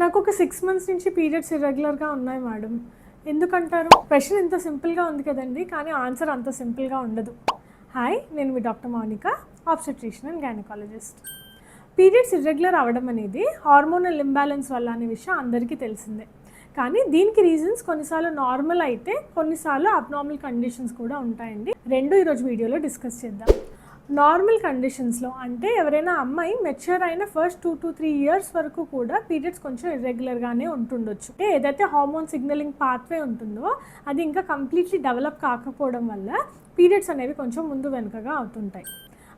నాకు ఒక 6 మంత్స్ నుంచి పీరియడ్స్ ఇర్రెగ్యులర్గా ఉన్నాయి మేడం. ఎందుకంటారు? క్వశ్చన్ ఇంత సింపుల్గా ఉంది కదండి, కానీ ఆన్సర్ అంత సింపుల్గా ఉండదు. హాయ్, నేను మీ doctor Mounika, obstetrician and gynaecologist. Periods irregular అవ్వడం అనేది హార్మోనల్ ఇంబ్యాలెన్స్ వల్ల అనే విషయం అందరికీ తెలిసిందే. కానీ దీనికి రీజన్స్ కొన్నిసార్లు నార్మల్ అయితే, కొన్నిసార్లు అబ్నార్మల్ కండిషన్స్ కూడా ఉంటాయండి. రెండు ఈరోజు వీడియోలో డిస్కస్ చేద్దాం. నార్మల్ కండిషన్స్లో అంటే ఎవరైనా అమ్మాయి మెచ్యూర్ అయిన ఫస్ట్ 2 to 3 years వరకు కూడా పీరియడ్స్ కొంచెం ఇర్రెగ్యులర్గానే ఉంటుండొచ్చు. ఏదైతే హార్మోన్ సిగ్నలింగ్ పాత్వే ఉంటుందో అది ఇంకా కంప్లీట్లీ డెవలప్ కాకపోవడం వల్ల పీరియడ్స్ అనేవి కొంచెం ముందు వెనుకగా అవుతుంటాయి.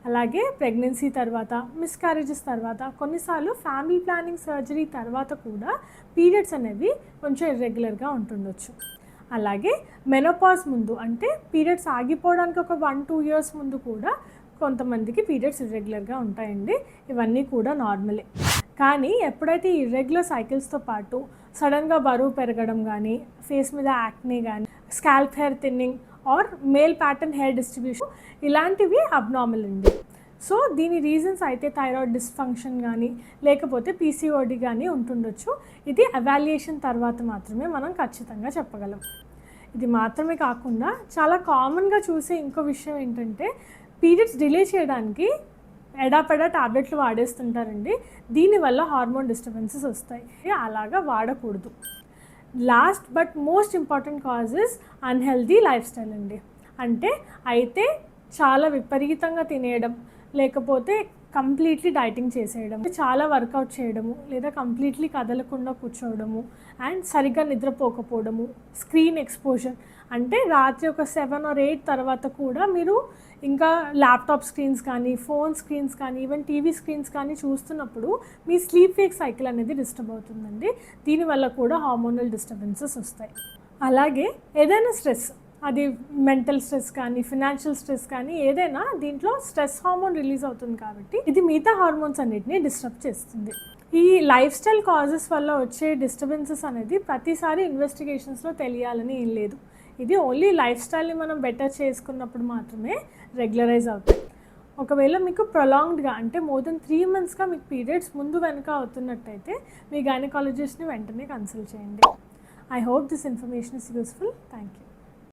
అలాగే ప్రెగ్నెన్సీ తర్వాత, మిస్క్యారేజెస్ తర్వాత, కొన్నిసార్లు ఫ్యామిలీ ప్లానింగ్ సర్జరీ తర్వాత కూడా పీరియడ్స్ అనేవి కొంచెం ఇర్రెగ్యులర్గా ఉంటుండొచ్చు. అలాగే మెనోపాజ్ ముందు అంటే పీరియడ్స్ ఆగిపోవడానికి ఒక 1-2 years ముందు కూడా కొంతమందికి పీరియడ్స్ ఇర్రెగ్యులర్గా ఉంటాయండి. ఇవన్నీ కూడా నార్మలే. కానీ ఎప్పుడైతే ఈ ఇర్రెగ్యులర్ సైకిల్స్తో పాటు సడన్గా బరువు పెరగడం కానీ, ఫేస్ మీద యాక్నే కానీ, scalp hair thinning or male pattern hair distribution ఇలాంటివి అబ్నార్మల్ అండి. సో దీని రీజన్స్ అయితే థైరాయిడ్ డిస్ఫంక్షన్ కానీ, లేకపోతే పీసీఓడి కానీ ఉంటుండొచ్చు. ఇది ఎవాల్యుయేషన్ తర్వాత మాత్రమే మనం ఖచ్చితంగా చెప్పగలం. ఇది మాత్రమే కాకుండా చాలా కామన్గా చూసే ఇంకో విషయం ఏంటంటే పీరియడ్స్ డిలే చేయడానికి ఎడాపెడా టాబ్లెట్లు వాడేస్తుంటారండి. దీనివల్ల హార్మోన్ డిస్టర్బెన్సెస్ వస్తాయి. అలాగా వాడకూడదు. Last but most important causes unhealthy life style అండి. అంటే అయితే చాలా విపరీతంగా తినేయడం, లేకపోతే కంప్లీట్లీ డైటింగ్ చేసేయడం, చాలా వర్కౌట్ చేయడము, లేదా కంప్లీట్లీ కదలకుండా కూర్చోవడము, అండ్ సరిగ్గా నిద్రపోకపోవడము, స్క్రీన్ ఎక్స్పోజర్ అంటే రాత్రి ఒక 7 or 8 తర్వాత కూడా మీరు ఇంకా ల్యాప్టాప్ స్క్రీన్స్ కానీ, ఫోన్ స్క్రీన్స్ కానీ, ఈవెన్ టీవీ స్క్రీన్స్ కానీ చూస్తున్నప్పుడు మీ స్లీప్ వేక్ సైకిల్ అనేది డిస్టర్బ్ అవుతుందండి. దీనివల్ల కూడా హార్మోనల్ డిస్టర్బెన్సెస్ వస్తాయి. అలాగే ఏదైనా స్ట్రెస్, అది మెంటల్ స్ట్రెస్ కానీ, ఫినాన్షియల్ స్ట్రెస్ కానీ, ఏదైనా దీంట్లో స్ట్రెస్ హార్మోన్ రిలీజ్ అవుతుంది కాబట్టి ఇది మిగతా హార్మోన్స్ అన్నిటిని డిస్టర్బ్ చేస్తుంది. ఈ లైఫ్ స్టైల్ కాజెస్ వల్ల వచ్చే డిస్టర్బెన్సెస్ అనేది ప్రతిసారి ఇన్వెస్టిగేషన్స్లో తెలియాలని ఏం లేదు. ఇది ఓన్లీ లైఫ్ స్టైల్ని మనం బెటర్ చేసుకున్నప్పుడు మాత్రమే రెగ్యులరైజ్ అవుతాయి. ఒకవేళ మీకు ప్రొలాంగ్డ్గా అంటే మోర్ దెన్ 3 monthsగా మీకు పీరియడ్స్ ముందు వెనుక అవుతున్నట్టయితే మీ గైనకాలజిస్ట్ని వెంటనే కన్సల్ట్ చేయండి. I hope this information is useful. Thank you.